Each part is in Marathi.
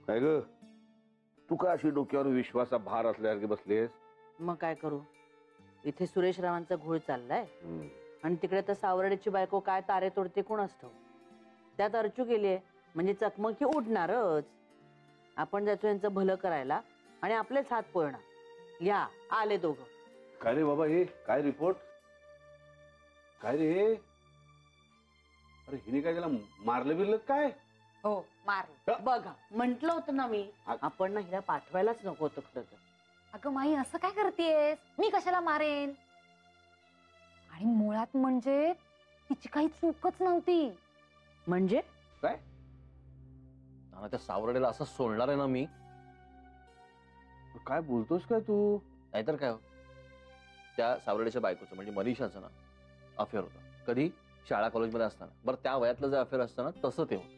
काय ग, तू का अशी डोक्यावर विश्वासा भार असल्यासारखे बसलेस? मग काय करू, इथे सुरेश रावांचा घोळ चाललाय आणि तिकडे तर सावर्डेची बायको काय तारे तोडते कोण असतो. त्यात अर्चू गेलीये म्हणजे चकमकी उडणारच. आपण जायचो यांचं भलं करायला आणि आपलेच हात पोळणार. या आले दोघं. काय रे बाबा, हे काय रिपोर्ट? काय रे हे? अरे हिने काय त्याला मारलं बिरलं काय? हो मार. बघा म्हंटल होतं ना मी, आपण ना हिला पाठवायलाच नको होतं खरं तर. अगं माई असं काय करतेस? मी कशाला मारेन? आणि मुळात म्हणजे तिची काही चूकच नव्हती. म्हणजे काय? त्या सावर्डेला असं सोडणार आहे ना मी? काय बोलतोस काय तू? नाहीतर काय हो, त्या सावर्डेच्या बायकोचं म्हणजे मनीषाचं ना अफेअर होतं. कधी? शाळा कॉलेजमध्ये असताना. बरं त्या वयातलं जे अफेअर असतं ना तसं ते होतं.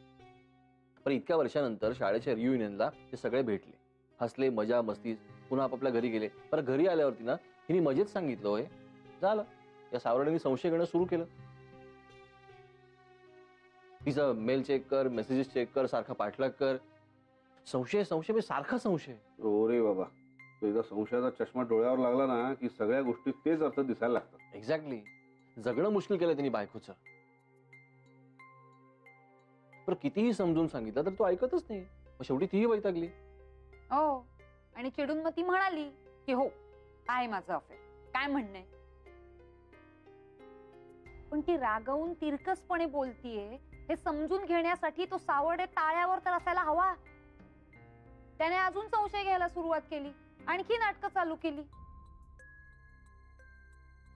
पण इतक्या वर्षानंतर शाळेच्या रियुनियनला ते सगळे भेटले, हसले, मजा मस्ती, पुन्हा आपापल्या घरी गेले. बरं घरी आल्यावरती ना हिने मजेत सांगितलं होय झालं. या सावर्डेने संशय घेणं सुरू केलं. तिचं मेल चेक कर, मेसेजेस चेक कर, सारखा पाठलाग कर. संशय संशय मी सारखा संशय. हो रे बाबा, तुझा संशयाचा चष्मा डोळ्यावर लागला ना की सगळ्या गोष्टी तेच अर्थ दिसायला लागतात. एक्झॅक्टली. जगणं मुश्किल केलं त्यांनी बायकोचं. पण कितीही समजून सांगितलं तर तो ऐकतच नाही. मग शेवटी तीही वैतागली. हो, आणि चिडून मग ती म्हणाली की हो आहे माझं अफेअर, काय म्हणणं. पण ती रागवून तिरकसपणे बोलतीये हे समजून घेण्यासाठी तो सावर्डे ताळ्यावर तर असायला हवा. त्याने अजून संशय घ्यायला सुरुवात केली, आणखी नाटकं चालू केली.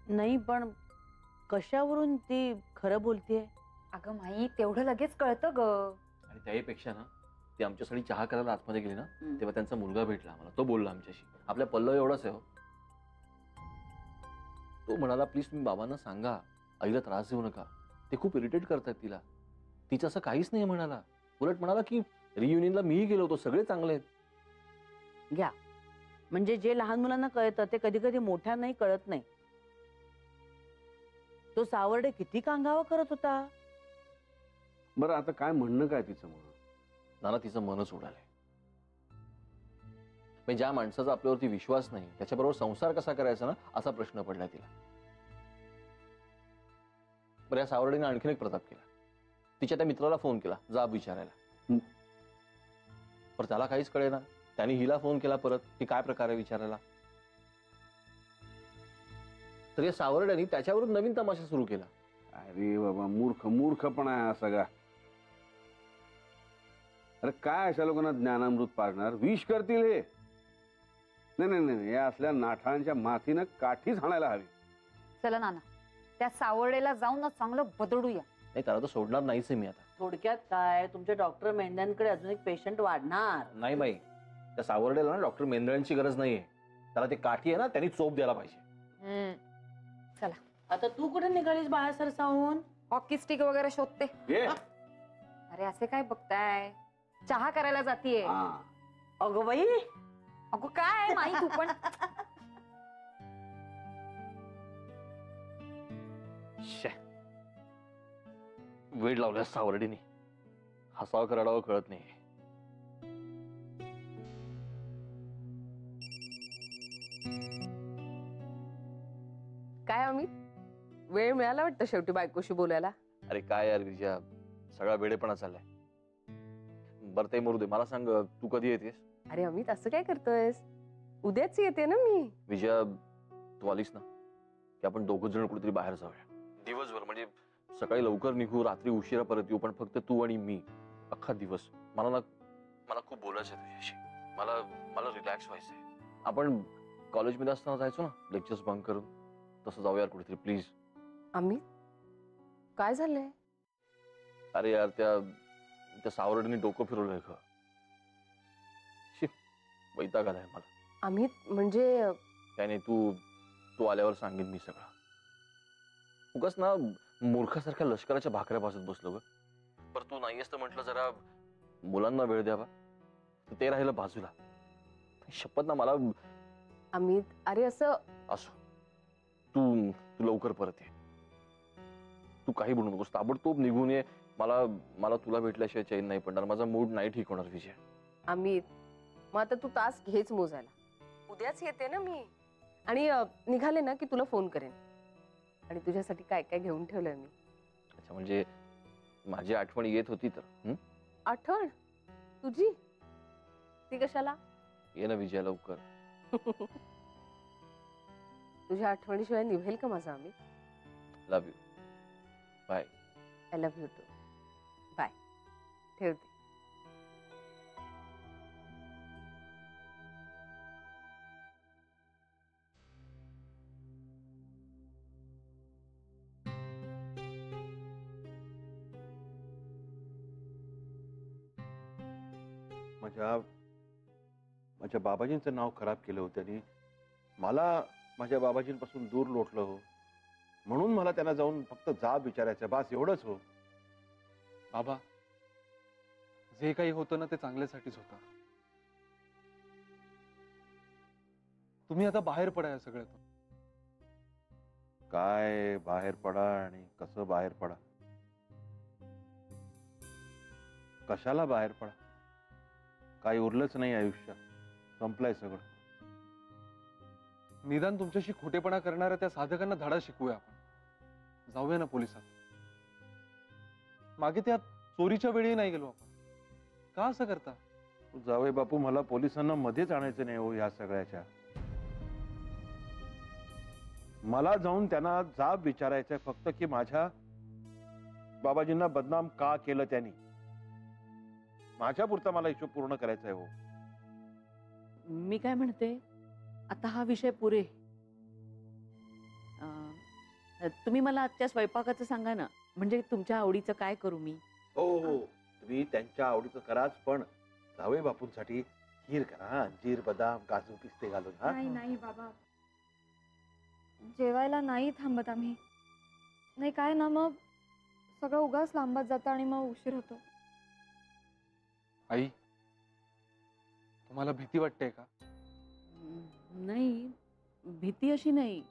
नाही पण कशावरून ती खरं बोलतेय? अगं माई तेवढं लगेच कळतं ग. आणि त्याहीपेक्षा ना ती आमच्यासाठी चहा करायला आतमध्ये गेली ना तेव्हा त्यांचा मुलगा भेटला आम्हाला. तो बोलला आमच्याशी. आपल्या पल्लव एवढाच आहे हो. तो म्हणाला प्लीज तुम्ही बाबांना सांगा, आईला त्रास देऊ नका, ते खूप इरिटेट करतात तिला. तिचं असं काहीच नाही म्हणाला. उलट म्हणाला की रियुनियनला मीही गेलो होतो, सगळे चांगले आहेत. घ्या, म्हणजे जे लहान मुलांना कळतं ते कधी कधी मोठ्यांनाही कळत नाही. तो सावर्डे किती कांगावा करत होता. बरं आता काय म्हणणं काय तिचं? म्हणून नाना तिचं मनच उडालंय. म्हणजे ज्या माणसाचा आपल्यावरती विश्वास नाही त्याच्याबरोबर संसार कसा करायचा ना असा प्रश्न पडला तिला. बरं या सावर्डेने आणखीन एक प्रताप केला. तिच्या त्या मित्राला फोन केला जाब विचारायला. पण त्याला काहीच कळेना. त्याने हिला फोन केला परत की काय प्रकार आहे विचारायला. तर या सावर्ड्याने त्याच्यावरून नवीन तमाशा सुरू केला. अरे बाबा, मूर्खपणा आहे हा सगळा. अरे काय अशा लोकांना ज्ञानामृत पाजणार? विष करतील हे. नाही नाही नाही, या असल्या नाठांच्या माथीनं काठीच हाणायला हवी. चला नाना, त्या सावर्डेला जाऊन ना चांगलं बदडूया. नाही त्याला तर सोडणार नाहीच आहे मी आता. थोडक्यात काय, तुमच्या डॉक्टर मेंढ्यांकडे अजून एक पेशंट वाढणार. नाही बाई, त्या सावर्डेला ना डॉक्टर मेंदळ्यांची गरज नाहीये. त्याला ते काठी आहे ना त्यांनी चोप द्यायला पाहिजे. चला आता तू कुठे निघालीस बाहेर सरसावून? हॉकी स्टिक वगैरे शोधते. अरे असे काय बघताय, चहा करायला जातीये. अगं बाई, अगो काय माही तू पण. वेळ लावल्या सावर्डीने. हसावं कराडावं कळत नाही. काय अमित, वेळ मिळाला वाटतं शेवटी बायकोशी बोलायला. अरे काय यार विजया, सगळा वेडेपणा चाललाय. बरं ते मरू दे, मला सांग तू कधी येतेस? अरे अमित असं काय करतोयस, उद्याच येते ना मी. विजया तू आलीस ना की आपण दोघं जण कुठेतरी बाहेर जाऊया दिवसभर. म्हणजे सकाळी लवकर निघू, रात्री उशिरा परत येऊ, पण फक्त तू आणि मी अख्खा दिवस. मला खूप बोलायचं आहे तुझ्याशी. मला रिलॅक्स व्हायचंय. आपण कॉलेजमध्ये असताना जायचो ना लेक्चर्स बंक करून, तसं जाऊया कुठेतरी प्लीज. अमित काय झालंय? अरे यार त्या सावर्डेने डोकं फिरवलंय ग. वैताग आलाय मला. अमित म्हणजे त्याने तू आल्यावर सांगेन मी सगळं. उगाच ना मूर्खासारख्या लष्कराच्या भाकऱ्या भाजत बसलो ग. बरं तू नाहीयेस तर म्हटलं जरा मुलांना वेळ द्यावा, ते राहिलं बाजूला. शपथ ना मला. अमित अरे असं असो, तू लवकर परत ये. तू काही बोलू नकोस, ताबडतोब निघून ये. मला तुला भेटल्याशिवाय चैन नाही पडणार. माझा मूड नाही ठीक होणार विजय. अमित, मग आता तू तास घेच मोजायला. उद्याच येते ना मी. आणि निघाले ना की तुला फोन करेन. आणि तुझ्यासाठी काय काय घेऊन ठेवलंय मी. अच्छा, म्हणजे माझी आठवण येत होती तर आठवण तुझी? ती कशाला? ये ना विजया लवकर. तुझ्या आठवणीशिवाय निभेल का माझा Amit? Love you. Bye. I love you too. Bye. ठेवते. माझ्या बाबाजींचं नाव खराब केलं होतं आणि मला माझ्या बाबाजींपासून दूर लोटलं हो. म्हणून मला त्यांना जाऊन फक्त जाब विचारायचं, बास एवढंच हो. बाबा, जे काही होतं ना ते चांगल्यासाठीच होतं. तुम्ही आता बाहेर पडा या सगळ्यातून. काय बाहेर पडा आणि कसं बाहेर पडा? कशाला बाहेर पडा? काही उरलंच नाही आयुष्यात, संपलंय सगळं. निदान तुमच्याशी खोटेपणा करणाऱ्या त्या साधकांना धडा शिकूया आपण. जाऊया ना पोलिसात. मागे त्या चोरीच्या वेळी नाही गेलो आपण. का असं करता? जावई बापू, मला पोलिसांना मध्येच आणायचं नाही हो या सगळ्याच्या. मला जाऊन त्यांना जाब विचारायचंय फक्त की माझ्या बाबाजींना बदनाम का केलं त्यांनी. माझ्या पुरता मला हिशोब पूर्ण करायचा आहे हो. मी काय म्हणते, आता हा विषय पुरे. तुम्ही मला आजच्या स्वयंपाकाचं सांगा ना, म्हणजे तुमच्या आवडीचं काय करू मी? हो हो, तुम्ही त्यांच्या आवडीचं कराच, पण जावई बापूंसाठी खीर करा, अंजीर, बदाम, काजू, पिस्ते घालून. हा नाही नाही बाबा, जेवायला नाही थांबत आम्ही. नाही काय ना, मग सगळं उगाच लांबत जातं आणि मग उशीर होतो. आई, तुम्हाला भीती वाटते का? नाही, भीती अशी नाही,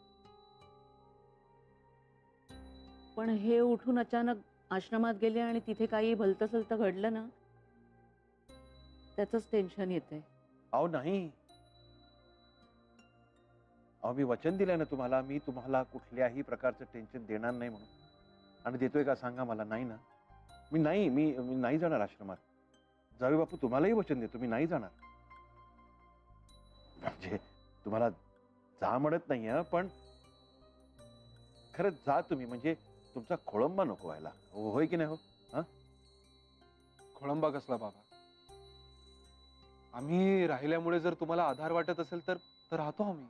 पण हे उठून अचानक आश्रमात गेले आणि तिथे काही भलतं घडलं ना, त्याचंच टेन्शन येतंय. अहो नाही, अहो मी वचन दिलंय ना तुम्हाला, मी तुम्हाला कुठल्याही प्रकारचं टेन्शन देणार नाही म्हणून. आणि देतोय का सांगा मला? नाही ना. मी नाही जाणार आश्रमात. जावई बापू, तुम्हालाही वचन देतो, मी नाही जाणार. म्हणजे तुम्हाला जा म्हणत नाही, पण खरंच जा तुम्ही, म्हणजे तुमचा खोळंबा नको व्हायला. होय की नाही हो? हा, खोळंबा कसला बाबा? आम्ही राहिल्यामुळे जर तुम्हाला आधार वाटत असेल तर राहतो आम्ही.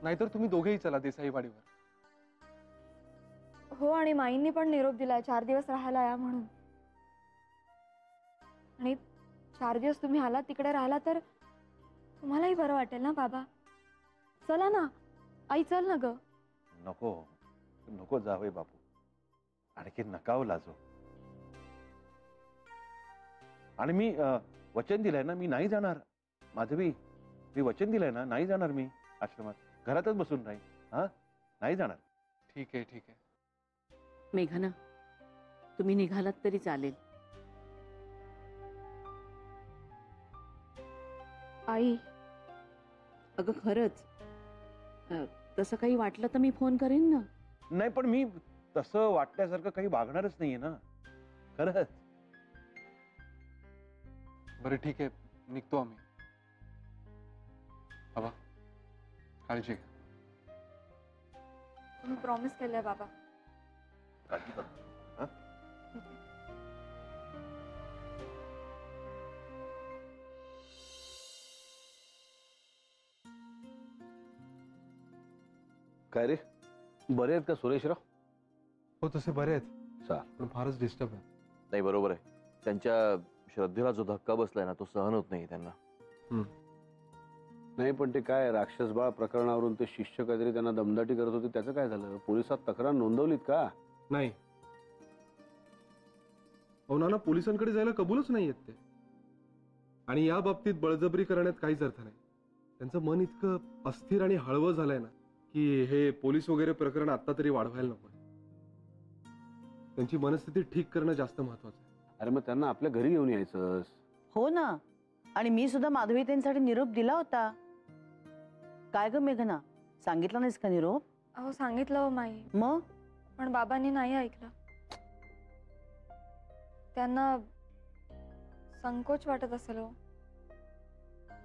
नाहीतर तुम्ही दोघेही चला देसाईवाडीवर. हो, आणि माईंनी पण निरोप दिलाय 4 दिवस राहायला या म्हणून. आणि 4 दिवस तुम्ही आला तिकडे राहिला तर तुम्हालाही बरं वाटेल ना बाबा. चला ना आई, चल ना ग. नको नको जावई बापू, आणखी नकाव लाजो. आणि मी वचन दिलंय ना, मी नाही जाणार. माधवी, मी वचन दिलंय ना, नाही जाणार मी आश्रमात. घरातच बसून राहील. हा, नाही जाणार. ठीक आहे, ठीक आहे. मेघना, तुम्ही निघालात तरी चालेल. आई, अगं खरंच, तसं काही वाटलं तर मी फोन करेन ना. नाही, पण मी तसं वाटल्यासारखं काही वागणारच नाहीये ना, खरंच. बरं ठीक आहे, निघतो आम्ही. बाबा, काळजी घ्या. तुम्ही प्रॉमिस केलंय बाबा. काळजी कर. हा? काय रे, बरे आहेत का सुरेशराव? हो, तसे बरे आहेत, चाल. पण फारच डिस्टर्ब आहे. नाही, बरोबर आहे. त्यांच्या श्रद्धेला जो धक्का बसलाय ना, तो सहन होत नाही त्यांना. नाही, पण ते काय राक्षसबाळ प्रकरणावरून ते शिष्य काहीतरी त्यांना दमदाटी करत होते, त्याचं काय झालं? पोलिसात तक्रार नोंदवलीत का? नाही, नाना पोलिसांकडे जायला कबूलच नाही येत ते. आणि या बाबतीत बळजबरी करण्यात काहीच अर्थ नाही. त्यांचं मन इतकं अस्थिर आणि हळवं झालंय ना, की हे पोलीस वगैरे प्रकरण आता तरी वाढवायला नको. त्यांची मनस्थिती ठीक करणं जास्त महत्वाचं आहे. अरे मग त्यांना आपल्या घरी घेऊन यायचंस. हो ना. आणि मी सुद्धा माधवीताईंसाठी निरोप दिला होता. काय ग मेघना, सांगितला नाहीस का निरोप? अहो सांगितलं हो माई, मग पण बाबांनी नाही ऐकलं. त्यांना संकोच वाटत असेल हो.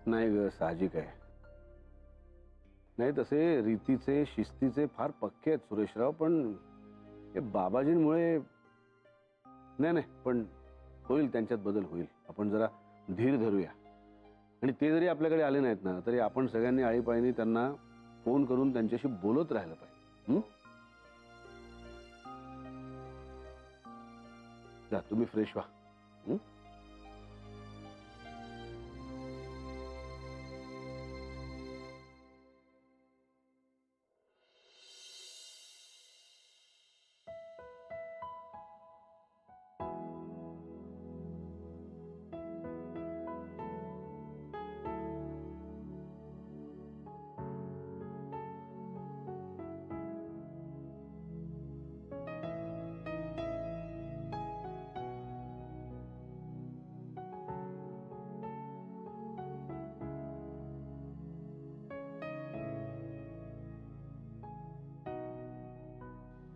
नाही ग, साहजिक आहे. नाही तसे रीतीचे शिस्तीचे फार पक्के आहेत सुरेशराव, पण हे बाबाजींमुळे नाही नाही, पण होईल, त्यांच्यात बदल होईल. आपण जरा धीर धरूया. आणि ते जरी आपल्याकडे आले नाहीत ना, तरी आपण सगळ्यांनी आळीपाळीने त्यांना फोन करून त्यांच्याशी बोलत राहिलं पाहिजे. जा, तुम्ही फ्रेश व्हा.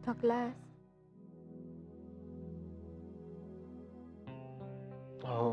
थकलास? हो.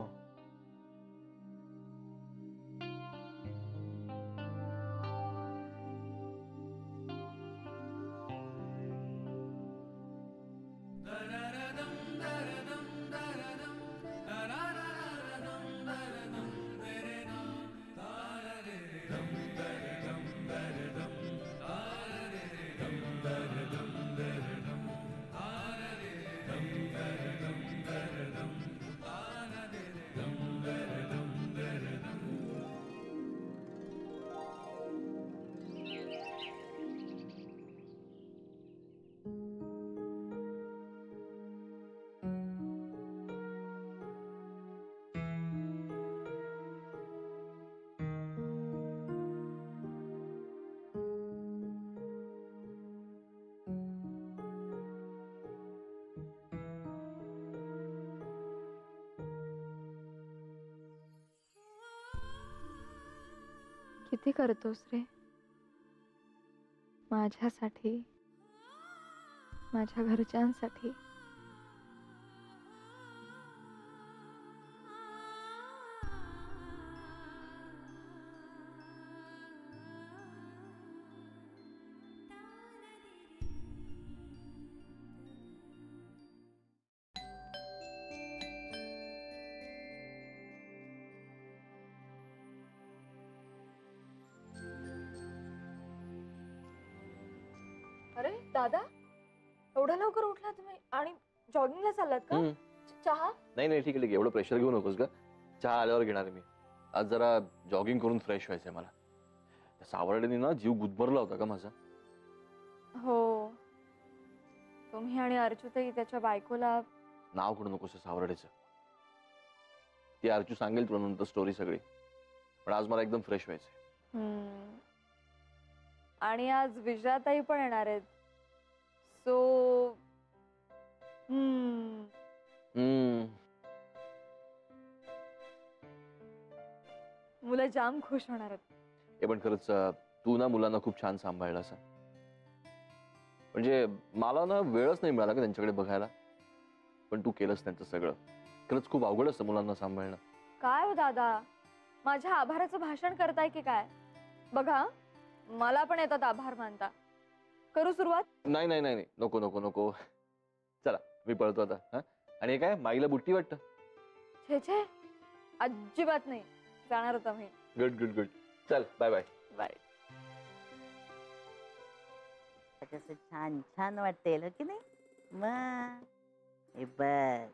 किती करतोस रे माझ्यासाठी, माझ्या घरच्यांसाठी. अरे दादा, एवढ्या लवकर उठला तुम्ही आणि जॉगिंगला चाललात का? चहा? नाही नाही, ठीक आहे ठीक आहे, एवढं प्रेशर घेऊ नकोस ग. चहा आल्यावर घेणार आहे मी. आज जरा जॉगिंग करून फ्रेश व्हायचंय मला. त्या सावर्डेने ना जीव गुदमरला होता का माझा. हो, तुम्ही आणि अर्चूतही त्याच्या बायकोला. नाव करू नकोस त्या सावर्डेचं. ती अर्चू सांगेल तुला नंतर स्टोरी सगळी, पण आज मला एकदम फ्रेश व्हायचंय. आणि आज विजयाताई पण येणार आहेत. सो मुलं जाम खुश होणार आहेत. हे पण खरंच तू ना मुलांना खूप छान सांभाळलं असं. म्हणजे मला ना वेळच नाही मिळाला का त्यांच्याकडे बघायला, पण तू केलंस त्यांचं सगळं. खरंच खूप अवघड असतं मुलांना सांभाळणं. काय हो दादा, माझ्या आभाराचं भाषण करताय की काय? बघा, मला पण येतात आभार मानता. करू सुरुवात? नाही नाही नाही, नको नको नको. चला मी पळतो आता. हा, आणि हे काय, माईला बुट्टी वाटतं? छे छे, अजिबात नाही. जाणार होता मी. Good good good. चल बाय बाय. बाय. कसं छान छान वाटतेल हो की नाही? मग हे बघ,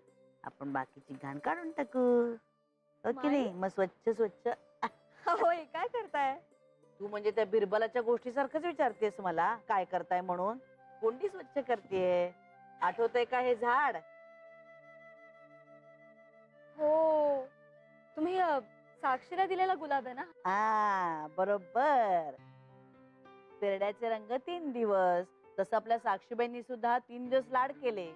आपण बाकीची घाण काढून टाकू, हो की नाही? मग स्वच्छ स्वच्छ. होय, काय करताय? तू म्हणजे त्या बिरबलाच्या गोष्टीसारखंच विचारतेस मला, काय करताय म्हणून? कोणती स्वच्छ करतेय? आठवतंय का हे झाड? हो, तुम्ही साक्षीला दिलेला गुलाब आहे ना? हा बरोबर. पेरड्याचे रंग 3 दिवस, तसं आपल्या साक्षीबाईंनी सुद्धा 3 दिवस लाड केले.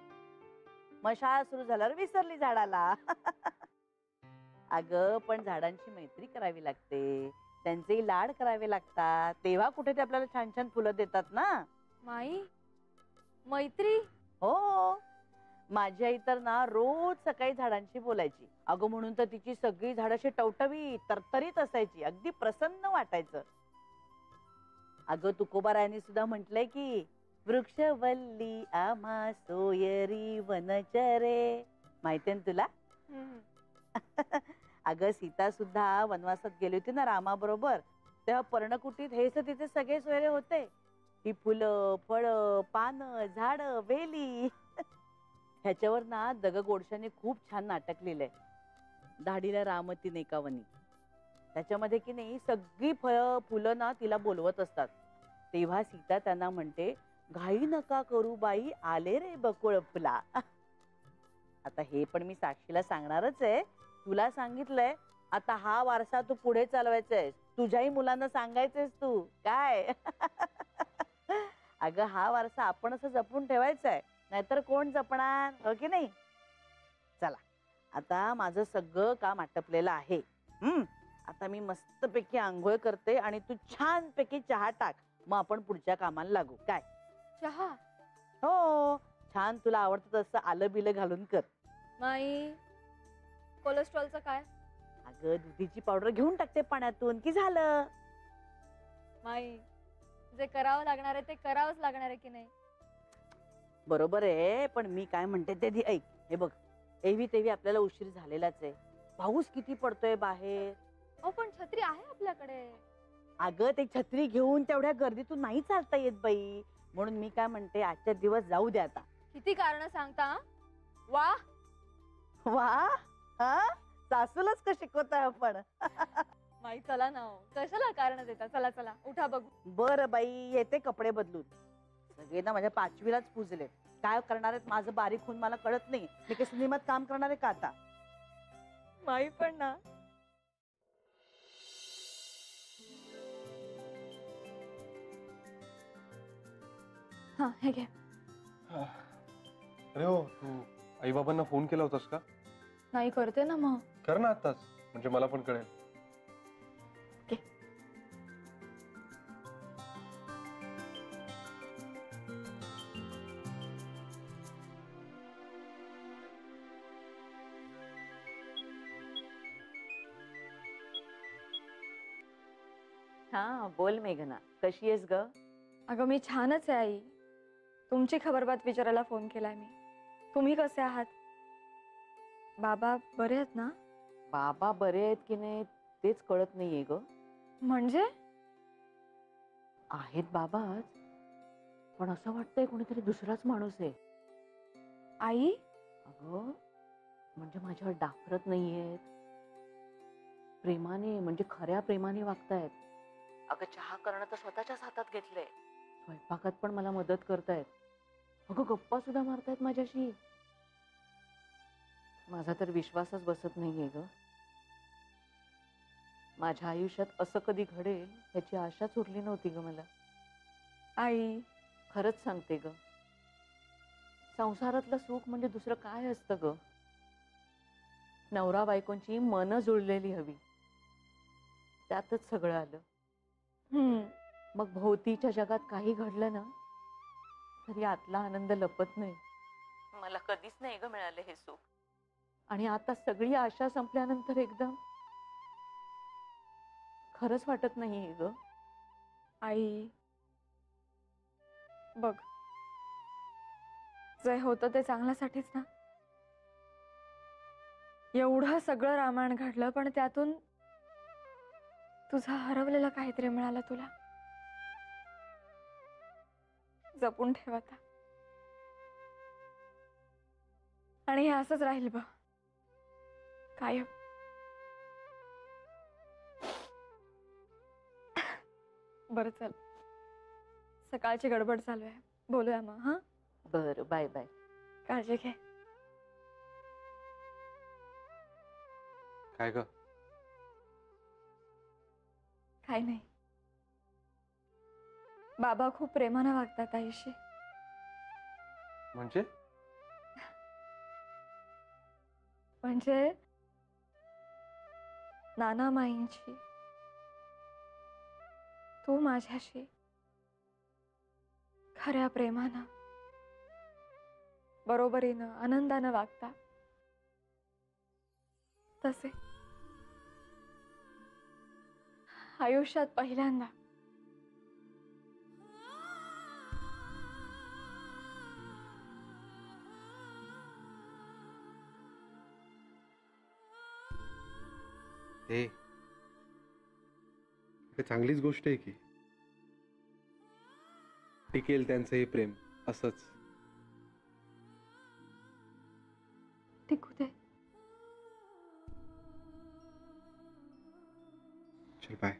मग शाळा सुरू झाल्यावर विसरली झाडाला. अगं पण झाडांची मैत्री करावी लागते, त्यांचेही लाड करावे लागतात, तेव्हा कुठे ते आपल्याला छान छान फुलं देतात ना. माई मैत्री? हो, माझी आई तर ना रोज सकाळी झाडांशी बोलायची. अगं म्हणून तर तिची सगळी झाडं अशी टवटवीत तरतरीत असायची, अगदी प्रसन्न वाटायचं. अगं तुकोबारायांनी सुद्धा म्हटलंय की वृक्षवल्ली आम्हा सोयरी वनचरे. माहितीये ना तुला? अगं सीता सुद्धा वनवासात गेली होती ना रामाबरोबर, तेव्हा पर्णकुटीत हेच तिचे सगळे सोयरे होते. ही फुलं, फळं, पानं, झाड, वेली. ह्याच्यावर ना द. ग. गोडशाने खूप छान नाटक लिहिलंय, धाडीला रामती नेकावनी. त्याच्यामध्ये की नाही सगळी फळं फुलं ना तिला बोलवत असतात. तेव्हा सीता त्यांना म्हणते, घाई नका करू बाई, आले रे बकुळ फुला. आता हे पण मी साक्षीला सांगणारच आहे. तुला सांगितलंय, आता हा वारसा तू पुढे चालवायचा आहे, तुझ्याही मुलांना सांगायचंयस तू काय. अगं हा वारसा आपण असं जपून ठेवायचा आहे, नाहीतर कोण जपणार, हो की नाही? चला, आता माझं सगळं काम आटपलेलं आहे. आता मी मस्तपैकी आंघोळ करते आणि तू छानपैकी चहा टाक, मग आपण पुढच्या कामाला लागू. काय? चहा? हो, छान तुला आवडतं तसं आलं बिलं घालून कर. माई कोलेस्ट्रॉलचं काय? अगं दुधीची पावडर घेऊन टाकते पाण्यातून की झालं. माई जे करावं लागणार आहे ते करावंच लागणार आहे की नाही? बरोबर आहे, पण मी काय म्हणते ते ऐक. हे बघ, एवी तेवी आपल्याला उशीर झालेलाच आहे, पाऊस किती पडतोय बाहेर. अहो पण छत्री आहे आपल्याकडे. अगं ते छत्री घेऊन तेवढ्या गर्दीतून नाही चालता येत बाई, म्हणून मी काय म्हणते आजच्या दिवस जाऊ दे आता. किती कारण सांगता हं? वा वा, हा सासूलाच का शिकवताय आपण. माई चला ना हो. कशाला कारण देता, चला चला उठा बघू. बरं बाई, येते कपडे बदलून. सगळे ना माझ्या पाचवीलाच पुजले, काय करणार आहेत माझं बारीक होऊन मला कळत नाही. मी काही सिनेमात काम करणार आहे का आता? माई पण ना. हा हे घे. अरे हो, तू आई बाबांना फोन केला होतास का? नाही करते ना मग. कर ना आताच, म्हणजे मला पण कळेल. हा बोल मेघना, कशी आहेस ग? अगं मी छानच आहे आई. तुमची खबरबात विचारायला फोन केलाय मी. तुम्ही कसे आहात? बाबा बरे आहेत ना? बाबा बरे आहेत की नाही तेच कळत नाहीये ग. म्हणजे? आहेत बाबाच, पण असं वाटतंय कोणीतरी दुसराच माणूस आहे. आई? अगं म्हणजे माझ्यावर डाफरत नाहीयेत, प्रेमाने म्हणजे खऱ्या प्रेमाने वागतायत. अगं चहा करणं तर स्वतःच्याच हातात घेतलंय, स्वयंपाकात पण मला मदत करतायत. अगं गप्पा सुद्धा मारतायत माझ्याशी. माझा तर विश्वासच बसत नाहीये ग. माझ्या आयुष्यात असं कधी घडेल ह्याची आशाच उरली नव्हती ग मला. आई खरंच सांगते ग, संसारातलं सुख म्हणजे दुसरं काय असतं ग. नवरा बायकोंची मन जुळलेली हवी, त्यातच सगळं आलं. मग भोवतीच्या जगात काही घडलं ना तरी आतला आनंद लपत नाही. मला कधीच नाही ग मिळालं हे सुख, आणि आता सगळी आशा संपल्यानंतर एकदम खरंच वाटत नाहीये ग. आई बघ, जे होतं ते चांगल्यासाठीच ना. एवढं सगळं रामायण घडलं, पण त्यातून तुझा हरवलेलं काहीतरी मिळालं तुला. जपून ठेव आता, आणि हे असंच राहील बघ कायम. बरं चल, सकाळची गडबड चालू आहे, बोलूया मग. हा बरं, बाय बाय. काळजी घे. काय ग? काय नाही, बाबा खूप प्रेमानं वागतात आईशी. म्हणजे? म्हणजे नाना माईंची तू माझ्याशी खऱ्या प्रेमानं बरोबरीनं आनंदानं वागता तसे आयुष्यात पहिल्यांदा हे चांगलीच गोष्ट आहे की टिकेल त्यांचं हे प्रेम असंच. टिकू दे. चल बाय.